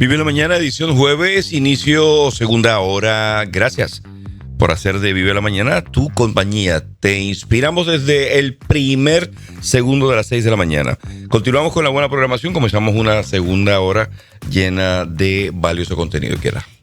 Vive la Mañana, edición jueves, inicio segunda hora. Gracias por hacer de Vive la Mañana tu compañía. Te inspiramos desde el primer segundo de las 6 de la mañana. Continuamos con la buena programación. Comenzamos una segunda hora llena de valioso contenido.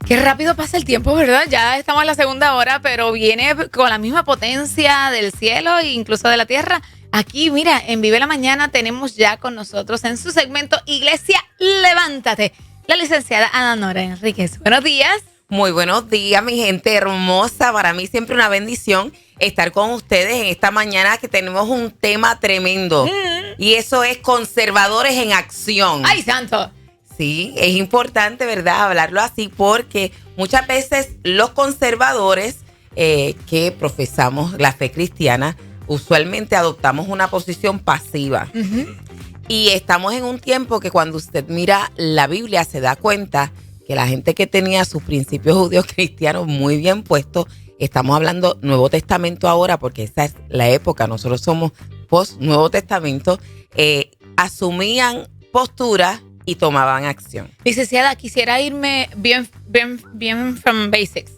Qué rápido pasa el tiempo, ¿verdad? Ya estamos en la segunda hora, pero viene con la misma potencia del cielo e incluso de la tierra. Aquí, mira, en Vive la Mañana tenemos ya con nosotros en su segmento Iglesia Levántate, la licenciada Ana Nora Enríquez. Buenos días. Muy buenos días, mi gente hermosa. Para mí siempre una bendición estar con ustedes en esta mañana que tenemos un tema tremendo. Y eso es conservadores en acción. ¡Ay, santo! Sí, es importante, ¿verdad?, hablarlo así porque muchas veces los conservadores que profesamos la fe cristiana usualmente adoptamos una posición pasiva. Y estamos en un tiempo que cuando usted mira la Biblia se da cuenta que la gente que tenía sus principios judíos cristianos muy bien puestos, estamos hablando Nuevo Testamento ahora porque esa es la época, nosotros somos post Nuevo Testamento, asumían postura y tomaban acción. Licenciada, quisiera irme bien from basics,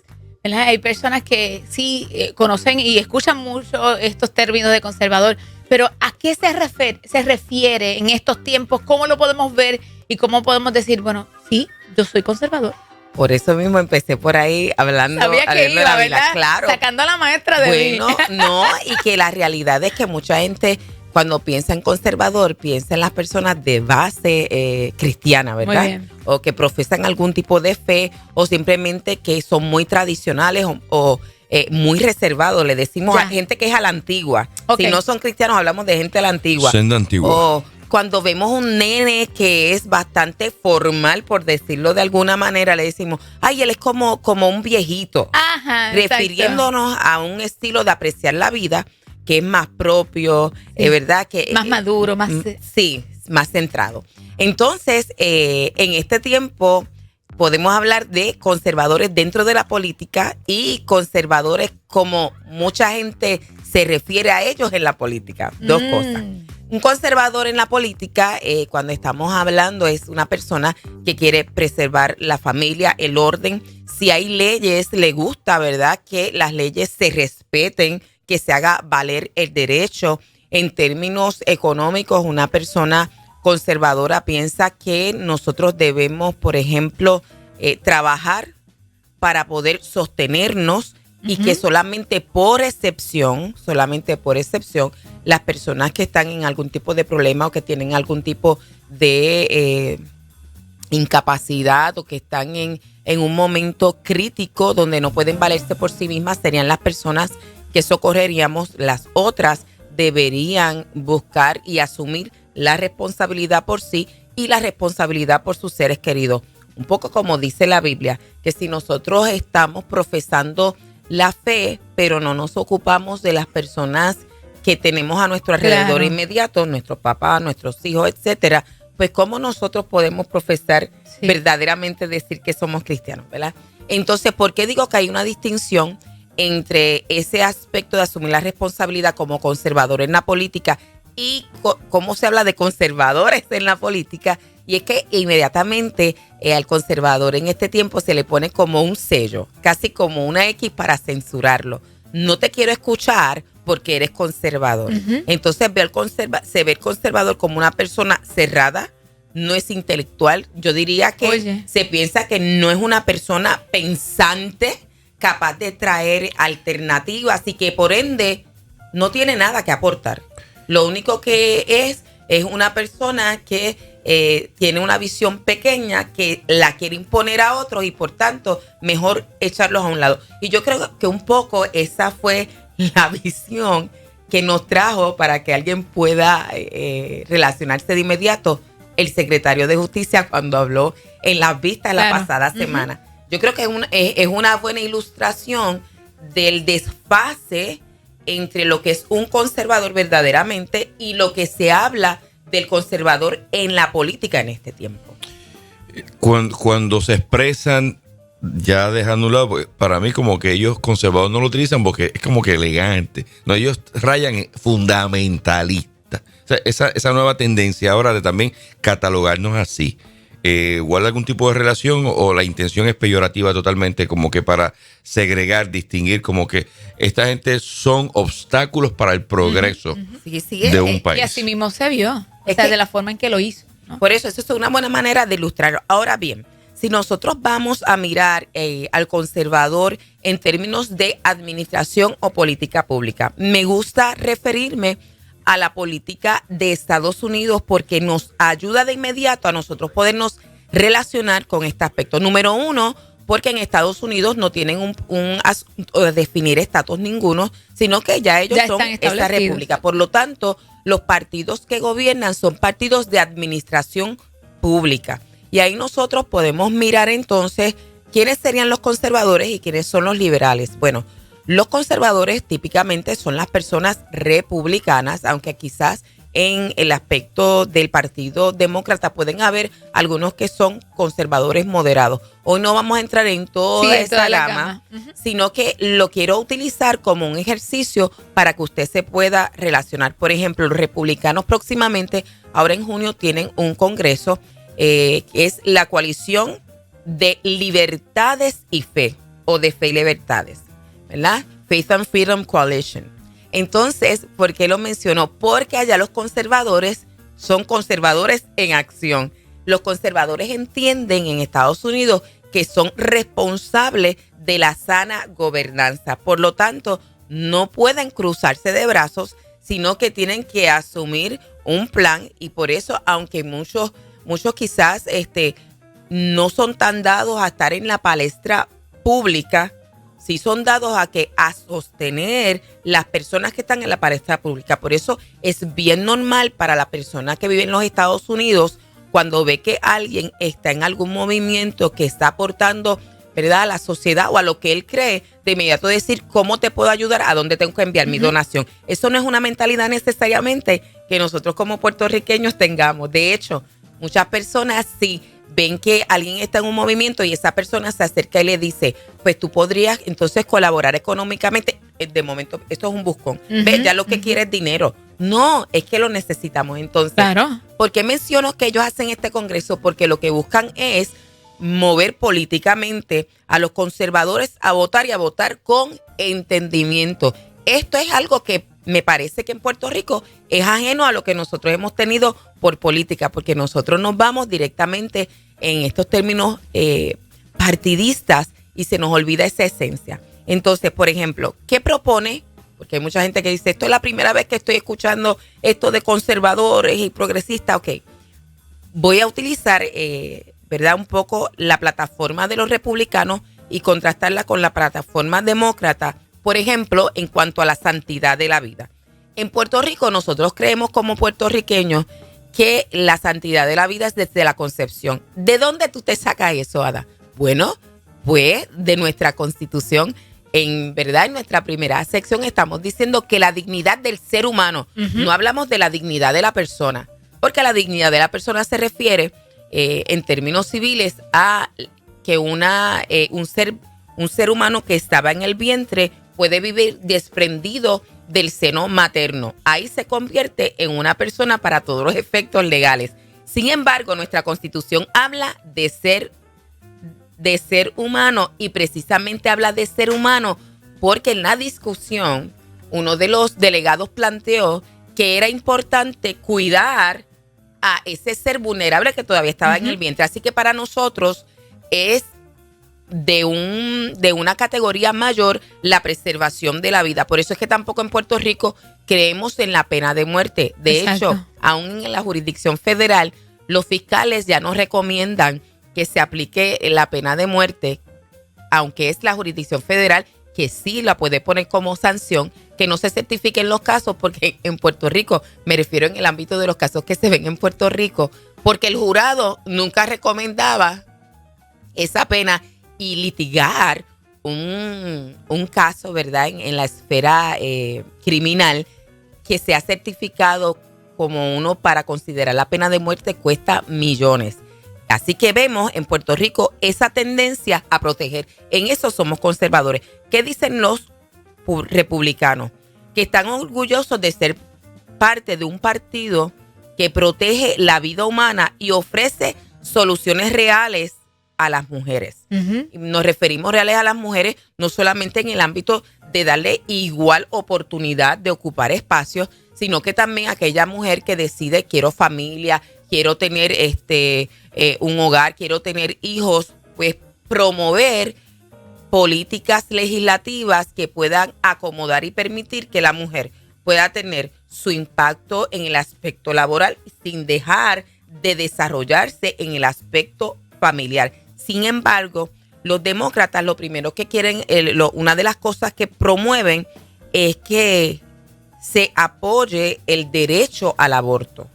¿verdad? Hay personas que sí conocen y escuchan mucho estos términos de conservador, pero ¿a qué se refiere en estos tiempos? ¿Cómo lo podemos ver y cómo podemos decir, bueno, sí, yo soy conservador? Por eso mismo empecé por ahí hablando. Sabía que iba, la ¿verdad? Claro. Sacando a la maestra de mí. Bueno, no, y que la realidad es que mucha gente cuando piensa en conservador, piensa en las personas de base cristiana, ¿verdad? Muy bien. O que profesan algún tipo de fe o simplemente que son muy tradicionales o muy reservados. Le decimos a gente que es a la antigua. Okay. Si no son cristianos, hablamos de gente a la antigua. Senda antigua. O cuando vemos un nene que es bastante formal, por decirlo de alguna manera, le decimos, ay, él es como un viejito. Ajá, refiriéndonos a un estilo de apreciar la vida que es más propio, ¿verdad? Que más maduro, más... Sí, más centrado. Entonces, en este tiempo podemos hablar de conservadores dentro de la política y conservadores como mucha gente se refiere a ellos en la política. Dos cosas. Un conservador en la política, cuando estamos hablando, es una persona que quiere preservar la familia, el orden. Si hay leyes, le gusta, ¿verdad?, que las leyes se respeten, que se haga valer el derecho. En términos económicos, una persona conservadora piensa que nosotros debemos, por ejemplo, trabajar para poder sostenernos y que solamente por excepción, las personas que están en algún tipo de problema o que tienen algún tipo de incapacidad o que están en un momento crítico donde no pueden valerse por sí mismas, serían las personas que socorreríamos. Las otras deberían buscar y asumir la responsabilidad por sí y la responsabilidad por sus seres queridos. Un poco como dice la Biblia, que si nosotros estamos profesando la fe, pero no nos ocupamos de las personas que tenemos a nuestro alrededor inmediato, nuestros papás, nuestros hijos, etcétera, pues cómo nosotros podemos profesar verdaderamente decir que somos cristianos, ¿verdad? Entonces, ¿por qué digo que hay una distinción entre ese aspecto de asumir la responsabilidad como conservador en la política y cómo se habla de conservadores en la política? Y es que inmediatamente al conservador en este tiempo se le pone como un sello, casi como una X para censurarlo. No te quiero escuchar porque eres conservador. Entonces se ve el conservador como una persona cerrada, no es intelectual. Yo diría que se piensa que no es una persona pensante, capaz de traer alternativas y que por ende no tiene nada que aportar. Lo único que es una persona que tiene una visión pequeña que la quiere imponer a otros y por tanto mejor echarlos a un lado. Y yo creo que un poco esa fue la visión que nos trajo, para que alguien pueda relacionarse de inmediato, el secretario de Justicia cuando habló en las vistas la pasada semana. Yo creo que es una buena ilustración del desfase entre lo que es un conservador verdaderamente y lo que se habla del conservador en la política en este tiempo. Cuando se expresan, ya dejando un lado, pues, para mí como que ellos conservadores no lo utilizan porque es como que elegante. No, ellos rayan en fundamentalista. O sea, esa nueva tendencia ahora de también catalogarnos así. guarda algún tipo de relación o la intención es peyorativa totalmente, como que para segregar, distinguir, como que esta gente son obstáculos para el progreso de un país. Y así mismo se vio, Es de que- la forma en que lo hizo, ¿no? Por eso es una buena manera de ilustrarlo. Ahora bien, si nosotros vamos a mirar al conservador en términos de administración o política pública, me gusta referirme a la política de Estados Unidos porque nos ayuda de inmediato a nosotros podernos relacionar con este aspecto. Número uno, porque en Estados Unidos no tienen un asunto de definir estatus ninguno, sino que ya ellos Ya son están esta establecidos. república. Por lo tanto, los partidos que gobiernan son partidos de administración pública. Y ahí nosotros podemos mirar entonces quiénes serían los conservadores y quiénes son los liberales. Bueno, los conservadores típicamente son las personas republicanas, aunque quizás en el aspecto del Partido Demócrata pueden haber algunos que son conservadores moderados. Hoy no vamos a entrar en toda en esa toda la gama, gama. sino que lo quiero utilizar como un ejercicio para que usted se pueda relacionar. Por ejemplo, los republicanos próximamente, ahora en junio, tienen un congreso que es la coalición de libertades y fe, o de fe y libertades, ¿verdad? Faith and Freedom Coalition. Entonces, ¿por qué lo menciono? Porque allá los conservadores son conservadores en acción. Los conservadores entienden en Estados Unidos que son responsables de la sana gobernanza. Por lo tanto, no pueden cruzarse de brazos, sino que tienen que asumir un plan y por eso, aunque muchos quizás no son tan dados a estar en la palestra pública, sí son dados a sostener las personas que están en la palestra pública. Por eso es bien normal para la persona que vive en los Estados Unidos, cuando ve que alguien está en algún movimiento que está aportando, ¿verdad?, a la sociedad o a lo que él cree, de inmediato decir, ¿cómo te puedo ayudar? ¿A dónde tengo que enviar mi donación? Eso no es una mentalidad necesariamente que nosotros como puertorriqueños tengamos. De hecho, muchas personas sí ven que alguien está en un movimiento y esa persona se acerca y le dice, pues tú podrías entonces colaborar económicamente. De momento, esto es un buscón. Ve, ya lo que quiere es dinero. No, es que lo necesitamos. Entonces, Claro. ¿por qué menciono que ellos hacen este congreso? Porque lo que buscan es mover políticamente a los conservadores a votar y a votar con entendimiento. Esto es algo que me parece que en Puerto Rico es ajeno a lo que nosotros hemos tenido por política, porque nosotros nos vamos directamente en estos términos partidistas y se nos olvida esa esencia. Entonces, por ejemplo, ¿qué propone? Porque hay mucha gente que dice, esto es la primera vez que estoy escuchando esto de conservadores y progresistas. Ok, voy a utilizar, ¿verdad?, un poco la plataforma de los republicanos y contrastarla con la plataforma demócrata, por ejemplo, en cuanto a la santidad de la vida. En Puerto Rico nosotros creemos como puertorriqueños que la santidad de la vida es desde la concepción. ¿De dónde tú te sacas eso, Ada? Bueno, pues de nuestra Constitución. En verdad, en nuestra primera sección estamos diciendo que la dignidad del ser humano, no hablamos de la dignidad de la persona, porque la dignidad de la persona se refiere en términos civiles a que un ser humano que estaba en el vientre puede vivir desprendido del seno materno. Ahí se convierte en una persona para todos los efectos legales. Sin embargo, nuestra Constitución habla de ser humano y precisamente habla de ser humano porque en la discusión uno de los delegados planteó que era importante cuidar a ese ser vulnerable que todavía estaba en el vientre. Así que para nosotros es de una categoría mayor la preservación de la vida. Por eso es que tampoco en Puerto Rico creemos en la pena de muerte. De hecho, aún en la jurisdicción federal, los fiscales ya nos recomiendan que se aplique la pena de muerte, aunque es la jurisdicción federal que sí la puede poner como sanción, que no se certifiquen los casos, porque en Puerto Rico, me refiero en el ámbito de los casos que se ven en Puerto Rico, porque el jurado nunca recomendaba esa pena y litigar un caso, ¿verdad?, en la esfera criminal que se ha certificado como uno para considerar la pena de muerte cuesta millones. Así que vemos en Puerto Rico esa tendencia a proteger. En eso somos conservadores. ¿Qué dicen los republicanos? Que están orgullosos de ser parte de un partido que protege la vida humana y ofrece soluciones reales a las mujeres. Ujú. Nos referimos reales a las mujeres no solamente en el ámbito de darle igual oportunidad de ocupar espacios, sino que también aquella mujer que decide quiero familia, quiero tener un hogar, quiero tener hijos, pues promover políticas legislativas que puedan acomodar y permitir que la mujer pueda tener su impacto en el aspecto laboral sin dejar de desarrollarse en el aspecto familiar. Sin embargo, los demócratas lo primero que quieren, una de las cosas que promueven es que se apoye el derecho al aborto.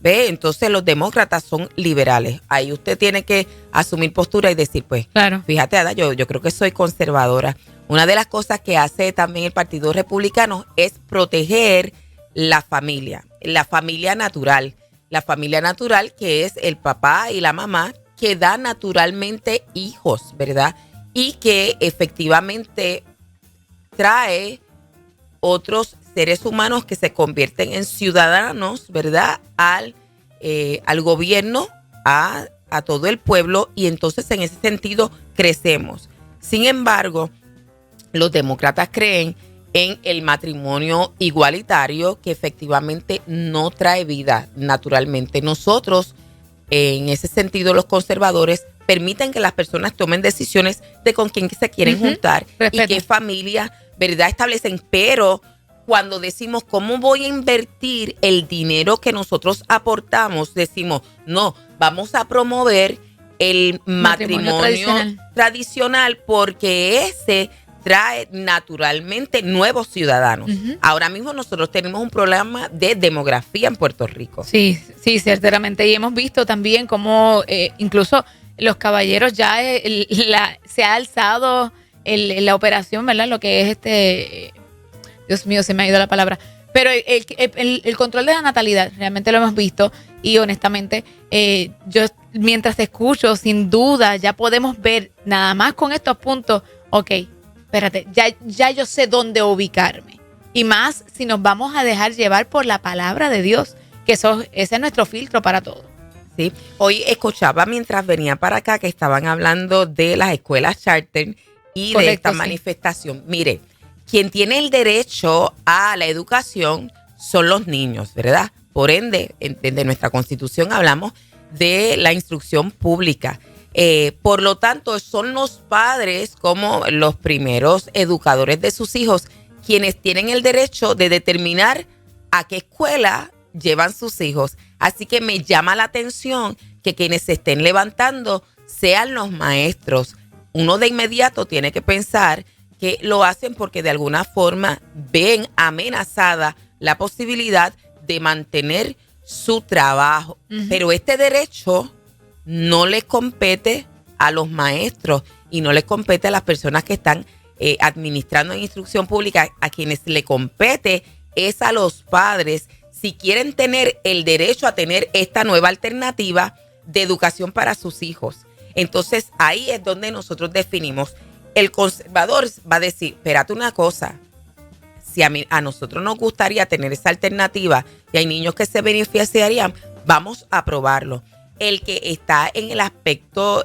¿Ve? Entonces los demócratas son liberales. Ahí usted tiene que asumir postura y decir, pues, Claro. fíjate, Ada, yo creo que soy conservadora. Una de las cosas que hace también el Partido Republicano es proteger la familia natural. La familia natural que es el papá y la mamá que da naturalmente hijos, ¿verdad? Y que efectivamente trae otros seres humanos que se convierten en ciudadanos, ¿verdad? Al gobierno, a todo el pueblo, y entonces en ese sentido crecemos. Sin embargo, los demócratas creen en el matrimonio igualitario que efectivamente no trae vida naturalmente. Nosotros, en ese sentido, los conservadores permiten que las personas tomen decisiones de con quién se quieren juntar y qué familia, ¿verdad?, establecen. Pero cuando decimos cómo voy a invertir el dinero que nosotros aportamos, decimos, no, vamos a promover el matrimonio tradicional porque ese trae naturalmente nuevos ciudadanos. Ahora mismo nosotros tenemos un problema de demografía en Puerto Rico. Sí, ciertamente. Y hemos visto también cómo incluso los caballeros ya se ha alzado la operación, ¿verdad? Lo que es Dios mío, se me ha ido la palabra. Pero el control de la natalidad, realmente lo hemos visto. Y honestamente, yo mientras te escucho, sin duda, ya podemos ver nada más con estos puntos, ok, espérate, ya yo sé dónde ubicarme. Y más si nos vamos a dejar llevar por la palabra de Dios, que ese es nuestro filtro para todo. Sí, hoy escuchaba mientras venía para acá que estaban hablando de las escuelas charter y de esta manifestación. Mire, quien tiene el derecho a la educación son los niños, ¿verdad? Por ende, de nuestra Constitución hablamos de la instrucción pública. Por lo tanto, son los padres como los primeros educadores de sus hijos quienes tienen el derecho de determinar a qué escuela llevan sus hijos. Así que me llama la atención que quienes se estén levantando sean los maestros. Uno de inmediato tiene que pensar que lo hacen porque de alguna forma ven amenazada la posibilidad de mantener su trabajo. Pero este derecho no les compete a los maestros y no les compete a las personas que están administrando en instrucción pública. A quienes le compete es a los padres si quieren tener el derecho a tener esta nueva alternativa de educación para sus hijos. Entonces ahí es donde nosotros definimos. El conservador va a decir, espérate una cosa, si a nosotros nos gustaría tener esa alternativa y hay niños que se beneficiarían, vamos a aprobarlo. El que está en el aspecto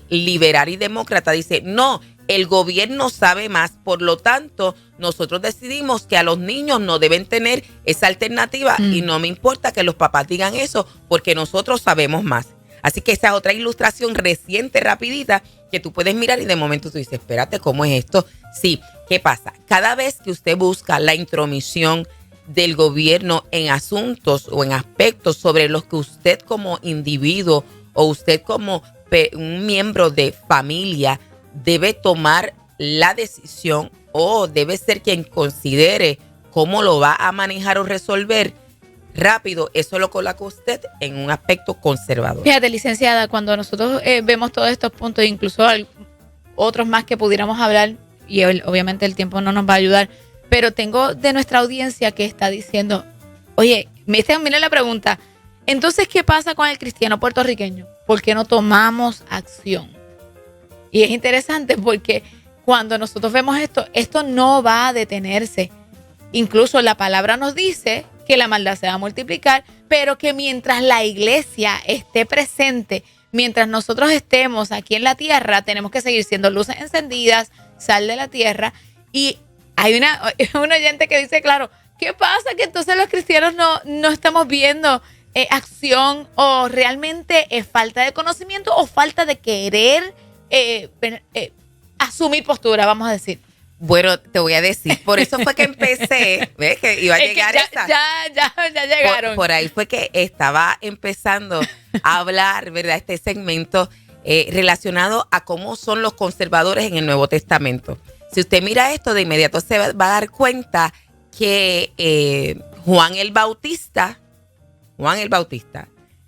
liberal y demócrata dice, no, el gobierno sabe más, por lo tanto, nosotros decidimos que a los niños no deben tener esa alternativa y no me importa que los papás digan eso porque nosotros sabemos más. Así que esa es otra ilustración reciente, rapidita, que tú puedes mirar y de momento tú dices, espérate, ¿cómo es esto? Sí, ¿qué pasa? Cada vez que usted busca la intromisión del gobierno en asuntos o en aspectos sobre los que usted como individuo o usted como un miembro de familia debe tomar la decisión o debe ser quien considere cómo lo va a manejar o resolver, rápido, eso lo coloca usted en un aspecto conservador. Fíjate, licenciada, cuando nosotros vemos todos estos puntos, incluso otros más que pudiéramos hablar, y obviamente el tiempo no nos va a ayudar, pero tengo de nuestra audiencia que está diciendo, oye, mira la pregunta, entonces, ¿qué pasa con el cristiano puertorriqueño? ¿Por qué no tomamos acción? Y es interesante porque cuando nosotros vemos esto no va a detenerse. Incluso la palabra nos dice que la maldad se va a multiplicar, pero que mientras la iglesia esté presente, mientras nosotros estemos aquí en la tierra, tenemos que seguir siendo luces encendidas, sal de la tierra. Y hay un oyente que dice, claro, ¿qué pasa? Que entonces los cristianos no estamos viendo acción, o realmente es falta de conocimiento o falta de querer asumir postura, vamos a decir. Bueno, te voy a decir, por eso fue que empecé, ¿ves? Que iba a llegar esa. Ya llegaron. Por ahí fue que estaba empezando a hablar, ¿verdad? Este segmento relacionado a cómo son los conservadores en el Nuevo Testamento. Si usted mira esto, de inmediato se va a dar cuenta que Juan el Bautista,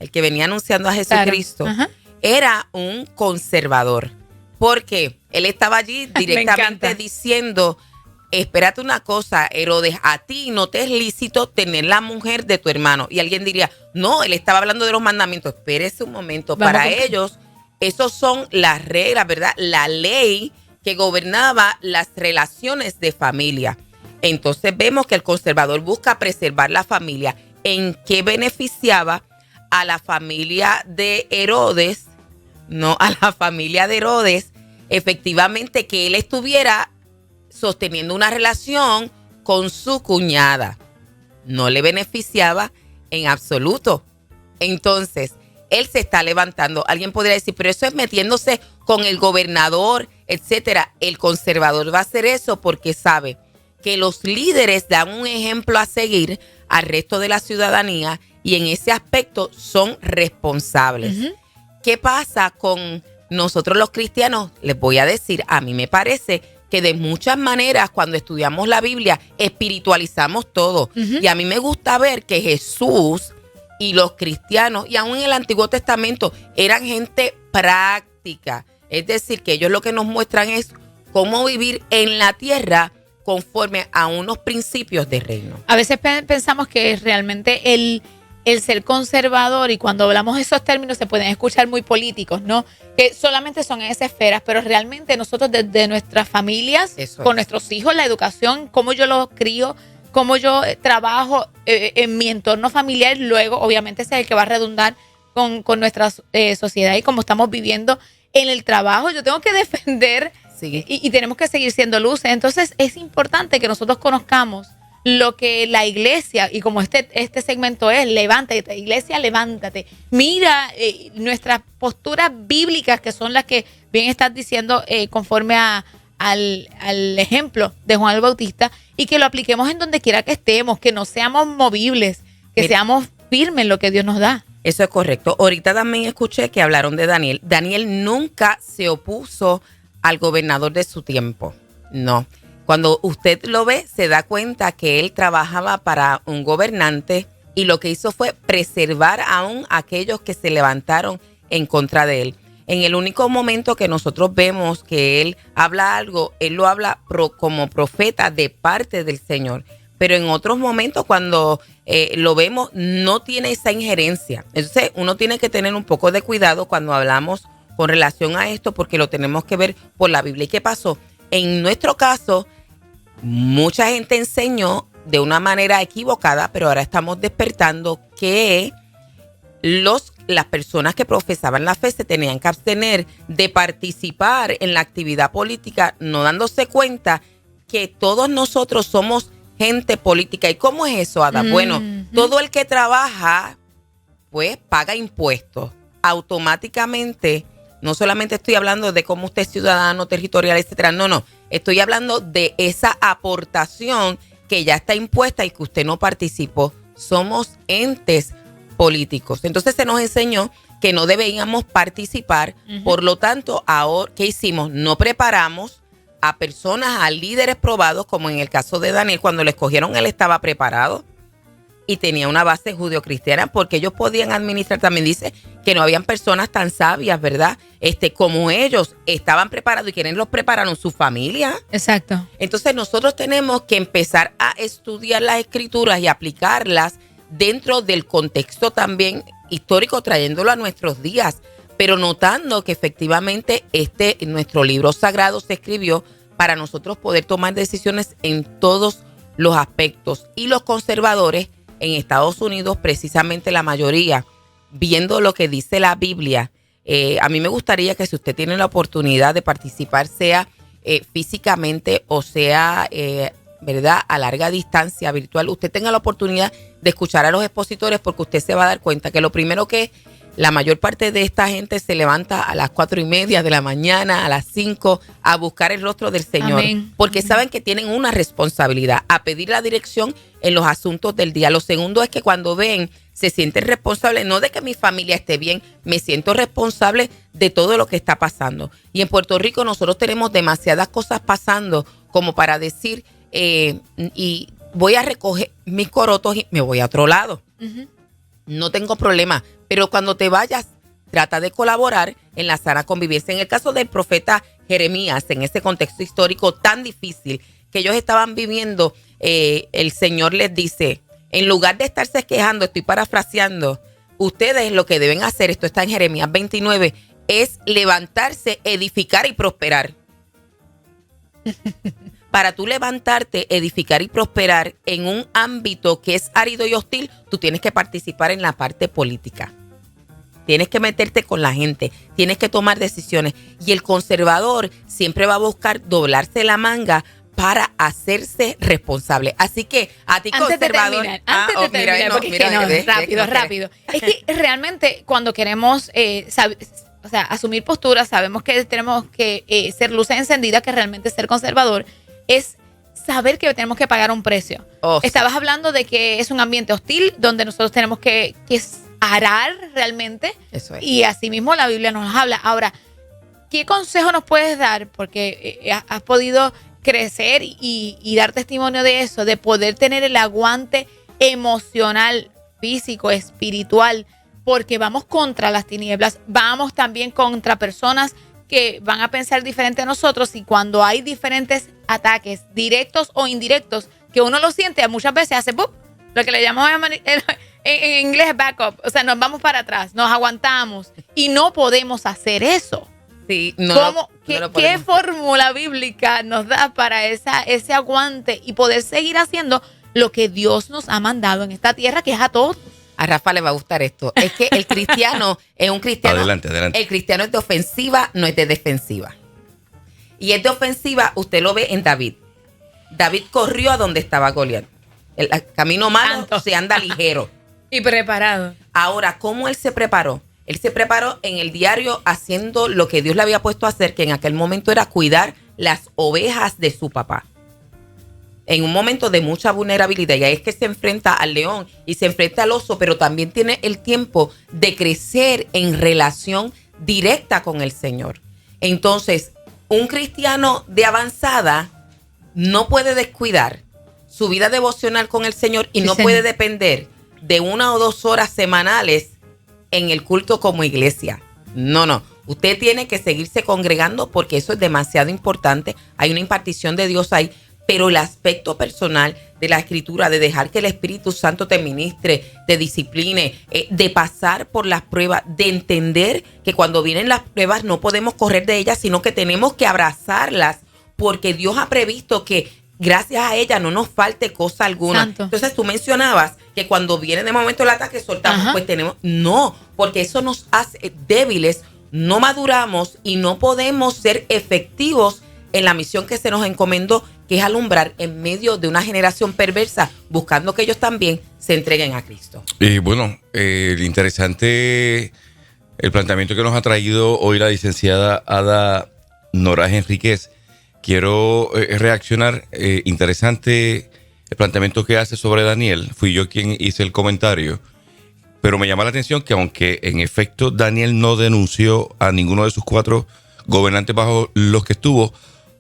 el que venía anunciando a Jesucristo, claro. Era un conservador. Porque él estaba allí directamente diciendo, espérate una cosa, Herodes, a ti no te es lícito tener la mujer de tu hermano. Y alguien diría, no, él estaba hablando de los mandamientos. Espérese un momento, para ellos, esos son las reglas, ¿verdad? La ley que gobernaba las relaciones de familia. Entonces vemos que el conservador busca preservar la familia. ¿En qué beneficiaba a la familia de Herodes? No, a la familia de Herodes, efectivamente, que él estuviera sosteniendo una relación con su cuñada. No le beneficiaba en absoluto. Entonces, él se está levantando. Alguien podría decir, pero eso es metiéndose con el gobernador, etcétera. El conservador va a hacer eso porque sabe que los líderes dan un ejemplo a seguir al resto de la ciudadanía y en ese aspecto son responsables. Uh-huh. ¿Qué pasa con nosotros los cristianos? Les voy a decir, a mí me parece que de muchas maneras cuando estudiamos la Biblia espiritualizamos todo. Uh-huh. Y a mí me gusta ver que Jesús y los cristianos, y aún en el Antiguo Testamento, eran gente práctica. Es decir, que ellos lo que nos muestran es cómo vivir en la tierra conforme a unos principios de reino. A veces pensamos que realmente el ser conservador, y cuando hablamos de esos términos se pueden escuchar muy políticos, ¿no? Que solamente son en esas esferas, pero realmente nosotros desde nuestras familias, con nuestros hijos, la educación, cómo yo los crío, cómo yo trabajo en mi entorno familiar, luego obviamente ese es el que va a redundar con nuestra sociedad y cómo estamos viviendo en el trabajo. Yo tengo que defender y tenemos que seguir siendo luces. Entonces es importante que nosotros conozcamos lo que la iglesia, y como este segmento es, levántate, iglesia, levántate. Mira nuestras posturas bíblicas, que son las que bien estás diciendo conforme al ejemplo de Juan el Bautista, y que lo apliquemos en donde quiera que estemos, que no seamos movibles, que seamos firmes en lo que Dios nos da. Eso es correcto. Ahorita también escuché que hablaron de Daniel. Daniel nunca se opuso al gobernador de su tiempo. No. Cuando usted lo ve, se da cuenta que él trabajaba para un gobernante y lo que hizo fue preservar aún a aquellos que se levantaron en contra de él. En el único momento que nosotros vemos que él habla algo, él lo habla como profeta de parte del Señor. Pero en otros momentos, cuando lo vemos, no tiene esa injerencia. Entonces, uno tiene que tener un poco de cuidado cuando hablamos con relación a esto, porque lo tenemos que ver por la Biblia. ¿Y qué pasó? En nuestro caso, mucha gente enseñó de una manera equivocada, pero ahora estamos despertando que las personas que profesaban la fe se tenían que abstener de participar en la actividad política, no dándose cuenta que todos nosotros somos gente política. ¿Y cómo es eso, Ada? Bueno, todo el que trabaja, pues paga impuestos. Automáticamente, no solamente estoy hablando de cómo usted es ciudadano, territorial, etcétera. No. Estoy hablando de esa aportación que ya está impuesta y que usted no participó. Somos entes políticos. Entonces se nos enseñó que no debíamos participar. Por lo tanto, ahora, ¿qué hicimos? No preparamos a personas, a líderes probados, como en el caso de Daniel. Cuando lo escogieron, él estaba preparado y tenía una base judio-cristiana, porque ellos podían administrar. También dice que no habían personas tan sabias, ¿verdad? Como ellos estaban preparados, y quienes los prepararon, su familia. Exacto. Entonces nosotros tenemos que empezar a estudiar las escrituras y aplicarlas dentro del contexto también histórico, trayéndolo a nuestros días, pero notando que efectivamente nuestro libro sagrado se escribió para nosotros poder tomar decisiones en todos los aspectos. Y los conservadores en Estados Unidos, precisamente la mayoría, viendo lo que dice la Biblia, a mí me gustaría que si usted tiene la oportunidad de participar, sea físicamente o sea, ¿verdad?, a larga distancia virtual, usted tenga la oportunidad de escuchar a los expositores, porque usted se va a dar cuenta que lo primero que la mayor parte de esta gente se levanta a las 4:30 de la mañana, a las 5, a buscar el rostro del Señor. Amén. Porque saben que tienen una responsabilidad, a pedir la dirección en los asuntos del día. Lo segundo es que cuando ven, se sienten responsables, no de que mi familia esté bien, me siento responsable de todo lo que está pasando. Y en Puerto Rico nosotros tenemos demasiadas cosas pasando como para decir, y voy a recoger mis corotos y me voy a otro lado. Ujú. No tengo problema, pero cuando te vayas, trata de colaborar en la sana convivencia. En el caso del profeta Jeremías, en ese contexto histórico tan difícil que ellos estaban viviendo, el Señor les dice, en lugar de estarse quejando, estoy parafraseando, ustedes lo que deben hacer, esto está en Jeremías 29, es levantarse, edificar y prosperar. Para tú levantarte, edificar y prosperar en un ámbito que es árido y hostil, tú tienes que participar en la parte política. Tienes que meterte con la gente, tienes que tomar decisiones. Y el conservador siempre va a buscar doblarse la manga para hacerse responsable. Así que a ti, conservador... Rápido. Es que realmente cuando queremos asumir posturas, sabemos que tenemos que ser luces encendidas, que realmente ser conservador es saber que tenemos que pagar un precio. Estabas hablando de que es un ambiente hostil donde nosotros tenemos que arar realmente. Eso es. Y así mismo la Biblia nos habla. Ahora, ¿qué consejo nos puedes dar? Porque has podido crecer y dar testimonio de eso, de poder tener el aguante emocional, físico, espiritual, porque vamos contra las tinieblas, vamos también contra personas que van a pensar diferente a nosotros, y cuando hay diferentes ataques, directos o indirectos, que uno lo siente, muchas veces hace ¡pum!, lo que le llamamos en inglés backup, o sea, nos vamos para atrás, nos aguantamos, y no podemos hacer eso. Sí, no, ¿Qué fórmula bíblica nos da para ese aguante y poder seguir haciendo lo que Dios nos ha mandado en esta tierra, que es a todos? A Rafa le va a gustar esto. Es que el cristiano es un cristiano. Adelante. El cristiano es de ofensiva, no es de defensiva. Y es de ofensiva, usted lo ve en David. David corrió a donde estaba Goliat. El camino malo se anda ligero. Y preparado. Ahora, ¿cómo él se preparó? Él se preparó en el diario haciendo lo que Dios le había puesto a hacer, que en aquel momento era cuidar las ovejas de su papá. En un momento de mucha vulnerabilidad, y ahí es que se enfrenta al león y se enfrenta al oso, pero también tiene el tiempo de crecer en relación directa con el Señor. Entonces, un cristiano de avanzada no puede descuidar su vida devocional con el Señor y no puede depender de 1 o 2 horas semanales en el culto como iglesia. No. Usted tiene que seguirse congregando porque eso es demasiado importante. Hay una impartición de Dios ahí. Pero el aspecto personal de la escritura, de dejar que el Espíritu Santo te ministre, te discipline, de pasar por las pruebas, de entender que cuando vienen las pruebas no podemos correr de ellas, sino que tenemos que abrazarlas, porque Dios ha previsto que gracias a ella no nos falte cosa alguna. Santo. Entonces tú mencionabas que cuando viene de momento el ataque soltamos, Ajá. pues tenemos... No, porque eso nos hace débiles, no maduramos y no podemos ser efectivos en la misión que se nos encomendó, que es alumbrar en medio de una generación perversa, buscando que ellos también se entreguen a Cristo. Y bueno, interesante el planteamiento que nos ha traído hoy la licenciada Ada Noras Enríquez. Quiero reaccionar. Interesante el planteamiento que hace sobre Daniel. Fui yo quien hice el comentario. Pero me llama la atención que aunque en efecto Daniel no denunció a ninguno de sus 4 gobernantes bajo los que estuvo,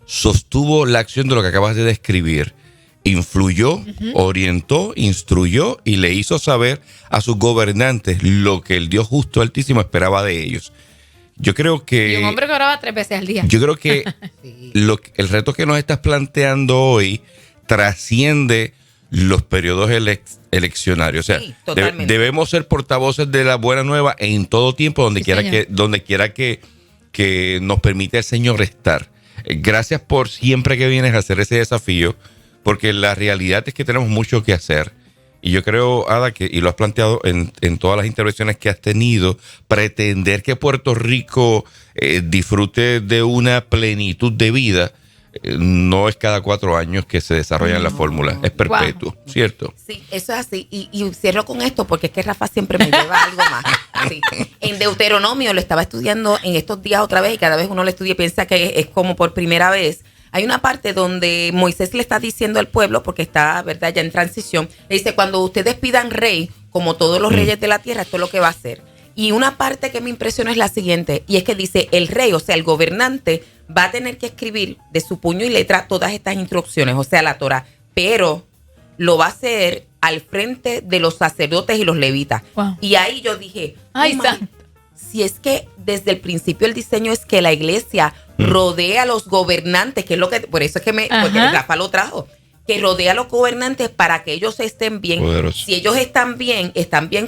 sostuvo la acción de lo que acabas de describir. Influyó, orientó, instruyó y le hizo saber a sus gobernantes lo que el Dios justo altísimo esperaba de ellos. Yo creo que... Y un hombre que oraba 3 veces al día. Yo creo que el reto que nos estás planteando hoy trasciende los periodos eleccionarios. O sea, Sí, totalmente. debemos ser portavoces de la buena nueva en todo tiempo, donde Sí, quiera que nos permite el Señor estar. Gracias por siempre que vienes a hacer ese desafío, porque la realidad es que tenemos mucho que hacer Y yo creo, Ada, y lo has planteado en todas las intervenciones que has tenido, pretender que Puerto Rico disfrute de una plenitud de vida, no es cada 4 años que se desarrollan las fórmulas, es perpetuo, ¿cierto? Sí, eso es así. Y cierro con esto porque es que Rafa siempre me lleva algo más. Sí. En Deuteronomio lo estaba estudiando en estos días otra vez y cada vez uno lo estudia y piensa que es como por primera vez. Hay una parte donde Moisés le está diciendo al pueblo, porque está, ¿verdad?, ya en transición, le dice, cuando ustedes pidan rey, como todos los reyes de la tierra, esto es lo que va a hacer. Y una parte que me impresiona es la siguiente, y es que dice, el rey, o sea, el gobernante, va a tener que escribir de su puño y letra todas estas instrucciones, o sea, la Torá, pero lo va a hacer al frente de los sacerdotes y los levitas. Wow. Y ahí yo dije, Ay, si es que desde el principio el diseño es que la iglesia rodea a los gobernantes, que es lo que, por eso es que porque Rafa lo trajo, que rodea a los gobernantes para que ellos estén bien. Poderoso. Si ellos están bien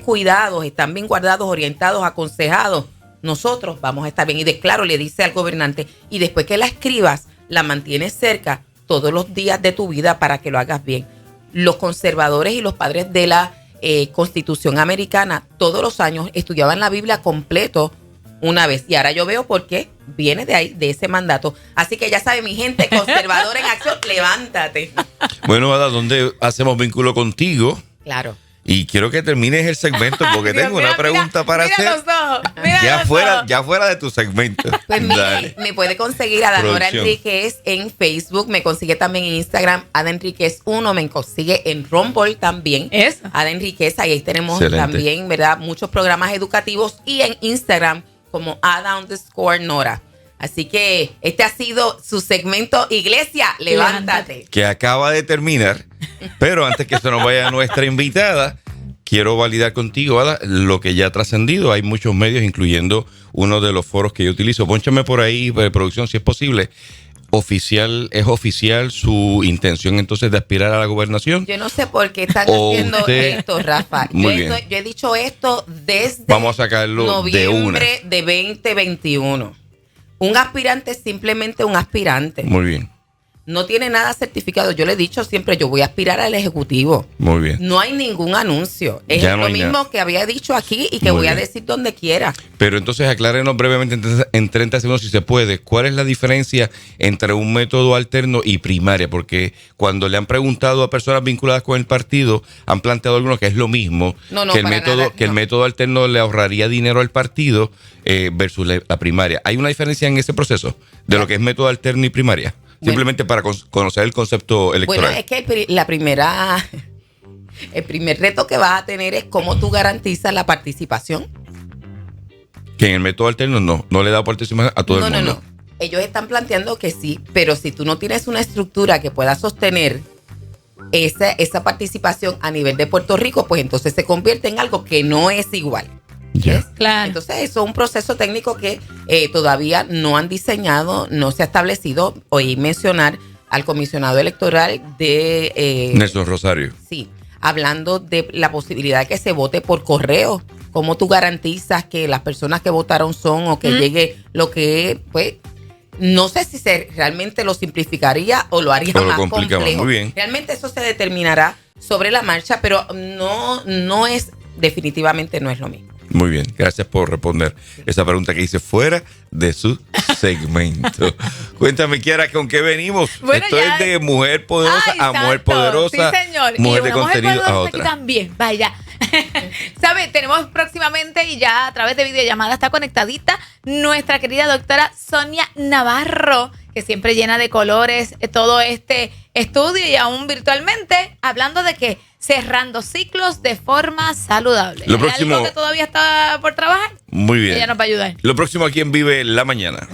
cuidados, están bien guardados, orientados, aconsejados, nosotros vamos a estar bien. Y claro, le dice al gobernante, y después que la escribas, la mantienes cerca todos los días de tu vida para que lo hagas bien. Los conservadores y los padres de la Constitución americana todos los años estudiaban la Biblia completo una vez, y ahora yo veo por qué viene de ahí, de ese mandato. Así que ya sabe, mi gente conservadora en acción, levántate. Bueno, Ada, ¿dónde hacemos vínculo contigo? Claro. Y quiero que termines el segmento porque tengo una pregunta para hacer. Los ojos, Ya fuera de tu segmento. Pues mire, me puede conseguir a Danora Producción. Enríquez en Facebook, me consigue también en Instagram, Ada Enríquez 1, me consigue en Rumble también. Eso. Ada Enríquez, ahí tenemos Excelente. también, ¿verdad?, muchos programas educativos, y en Instagram como Ada_Nora. Así que este ha sido su segmento Iglesia, levántate. Que acaba de terminar, pero antes que se nos vaya nuestra invitada, quiero validar contigo, Ada, lo que ya ha trascendido. Hay muchos medios, incluyendo uno de los foros que yo utilizo. Pónchame por ahí, producción, si es posible. ¿Es oficial su intención entonces de aspirar a la gobernación? Yo no sé por qué están O haciendo usted- esto, Rafa. Muy Yo he dicho esto desde Vamos a sacarlo de una. noviembre de 2021. Un aspirante es simplemente un aspirante. Muy bien, No tiene nada certificado. Yo le he dicho siempre, yo voy a aspirar al Ejecutivo. muy bien. No hay ningún anuncio. Es Ya no lo hay mismo nada. que había dicho aquí y que Muy voy a bien. decir donde quiera. Pero entonces aclárenos brevemente en 30 segundos si se puede, ¿cuál es la diferencia entre un método alterno y primaria? Porque cuando le han preguntado a personas vinculadas con el partido, han planteado algunos que es lo mismo, No, que el para método nada, que el no. método alterno le ahorraría dinero al partido versus la primaria. ¿Hay una diferencia en ese proceso de lo que es método alterno y primaria? Bueno. Simplemente para conocer el concepto electoral. Bueno, es que el primer reto que vas a tener es cómo tú garantizas la participación. Que en el método alterno no le da participación a todo el mundo. No. Ellos están planteando que sí, pero si tú no tienes una estructura que pueda sostener esa participación a nivel de Puerto Rico, pues entonces se convierte en algo que no es igual. Ya. ¿Ves? Claro. Entonces eso es un proceso técnico que todavía no han diseñado, no se ha establecido. Oí mencionar al comisionado electoral de... Nelson Rosario. Sí, hablando de la posibilidad de que se vote por correo. ¿Cómo tú garantizas que las personas que votaron son o que llegue lo que, pues, no sé si realmente lo simplificaría o lo haría O lo más complica más, complejo? muy bien. Realmente eso se determinará sobre la marcha, pero no es, definitivamente no es lo mismo. Muy bien, gracias por responder esa pregunta que hice fuera de su segmento. Cuéntame, Kiara, ¿con qué venimos? Bueno, Esto ya- es de mujer poderosa Ay, a mujer santo. poderosa, Sí, señor. mujer Y de una contenido a poderosa aquí otra. también, vaya. ¿Sabe? Tenemos próximamente y ya a través de videollamada está conectadita nuestra querida doctora Sonia Navarro, que siempre llena de colores todo este estudio y aún virtualmente, hablando de que cerrando ciclos de forma saludable. Lo ¿Hay próximo- algo que todavía está por trabajar? Muy bien. Ella nos va a ayudar. Lo próximo aquí en Vive la Mañana.